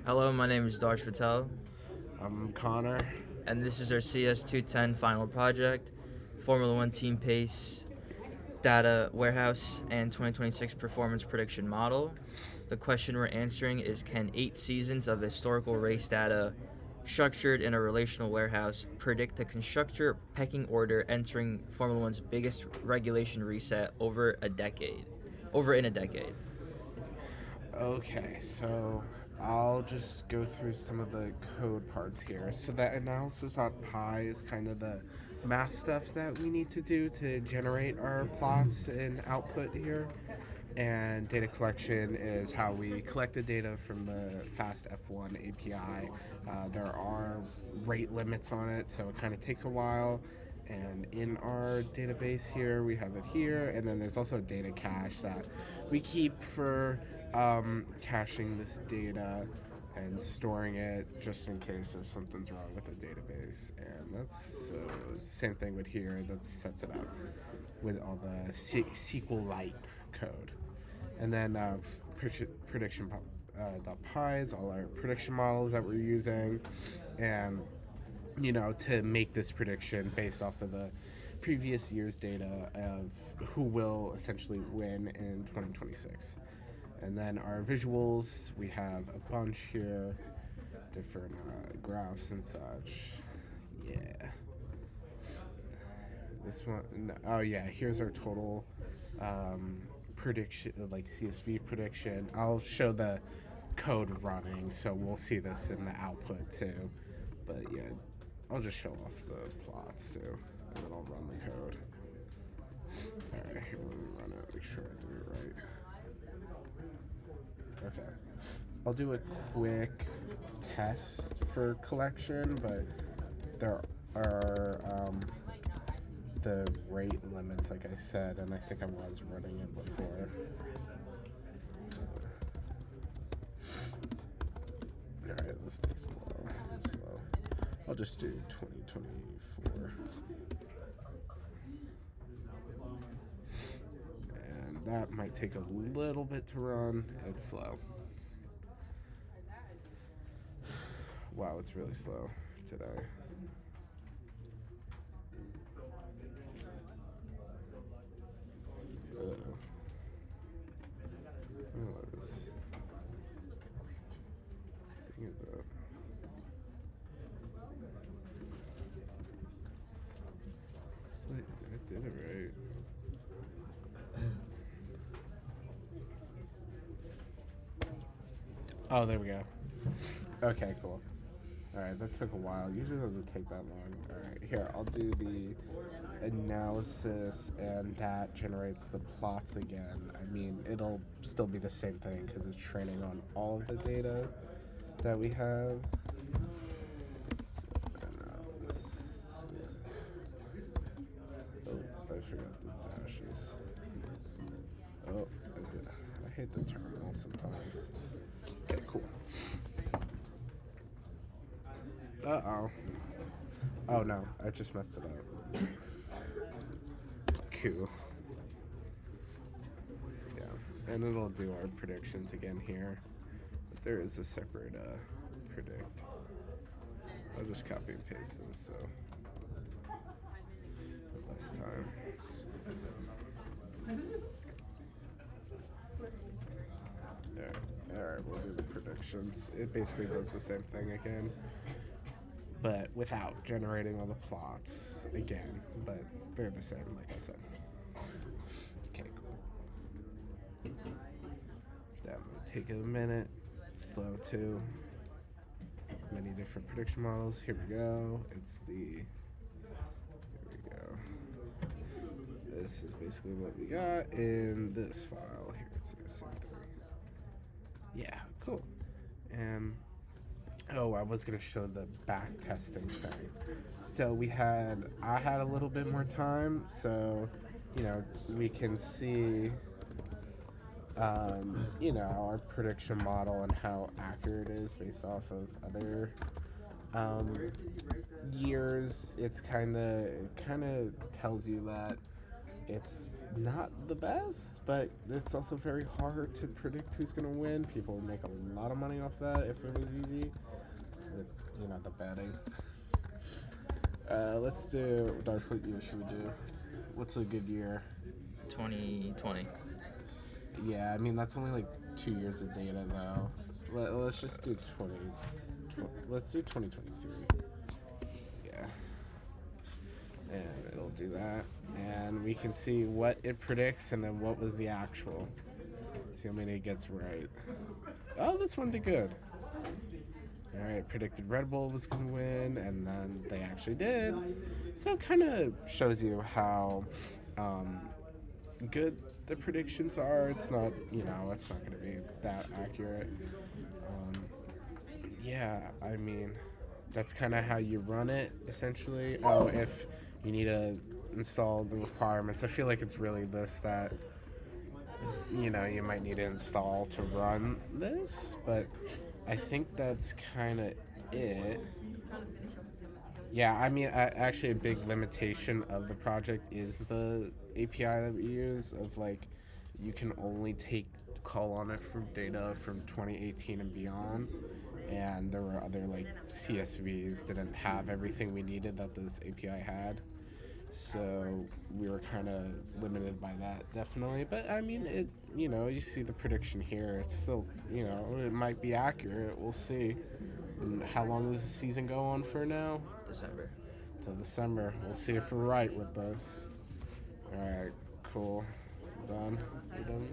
Hello, my name is Darsh Patel, I'm Connor. and this is our CS210 final project, Formula One Team Pace Data Warehouse and 2026 Performance Prediction Model. The question we're answering is, can 8 seasons of historical race data structured in a relational warehouse predict the constructor pecking order entering Formula One's biggest regulation reset over in a decade? Okay, so I'll just go through some of the code parts here. So that analysis.py is kind of the math stuff that we need to do to generate our plots and output here. And data collection is how we collect the data from the Fast F1 API. There are rate limits on it, so it kind of takes a while. And in our database here, we have it here, and then there's also a data cache that we keep for caching this data and storing it just in case if something's wrong with the database. And that's same thing with here. That sets it up with all the SQLite code. And then prediction .py all our prediction models that we're using, and to make this prediction based off of the previous year's data of who will essentially win in 2026. And then our visuals, we have a bunch here, different graphs and such. Yeah. This one, oh yeah, here's our total prediction, like CSV prediction. I'll show the code running, so we'll see this in the output too. But yeah, I'll just show off the plots too, and then I'll run the code. All right, here, let me run it, make sure I do it right. Okay. I'll do a quick test for collection, but there are the rate limits, like I said, and I think I was running it before. Alright, this takes a while. Slow. I'll just do 2024. And that might take a little bit to run. It's slow. Wow, it's really slow today. Uh-oh. Oh, dang it up. Wait, I did it right. Oh, there we go. Okay, cool. Alright, that took a while. Usually it doesn't take that long. Alright, here, I'll do the analysis, and that generates the plots again. I mean, it'll still be the same thing because it's training on all of the data that we have. Oh, I forgot the dashes. Oh, I hate the terminal sometimes. Okay, cool. Uh-oh. Oh no, I just messed it up. Cool. Yeah, and it'll do our predictions again here. But there is a separate predict. I'll just copy and paste this so less time. Alright, we'll do the predictions. It basically does the same thing again, but without generating all the plots again, but they're the same, like I said. Okay, cool. That might take a minute. Slow too. Many different prediction models. Here we go. Here we go. This is basically what we got in this file. Here it's the same thing. Yeah, cool. And oh, I was gonna show the back testing thing. So I had a little bit more time, so we can see our prediction model and how accurate it is based off of other years. It kind of tells you that It's not the best, but it's also very hard to predict who's going to win. People would make a lot of money off that if it was easy with, the betting. Let's do, Darth, what year should we do? What's a good year? 2020. Yeah, I mean, that's only like 2 years of data, though. Let's just do let's do 2023. Yeah. And it'll do that. And we can see what it predicts and then what was the actual. See how many it gets right. Oh, this one did good. Alright, predicted Red Bull was going to win, and then they actually did. So it kind of shows you how good the predictions are. It's not, it's not going to be that accurate. Yeah, I mean, that's kind of how you run it, essentially. Oh, if you need to install the requirements, I feel like it's really this that, you might need to install to run this, but I think that's kind of it. Yeah, I mean, actually, a big limitation of the project is the API that we use of like, you can only call on it from data from 2018 and beyond, and there were other like CSVs didn't have everything we needed that this API had, so we were kind of limited by that, definitely. But I mean, you see the prediction here. It's still, it might be accurate. We'll see. And how long does the season go on for now? December. Till December. We'll see if we're right with this. All right, cool. Done. We're done.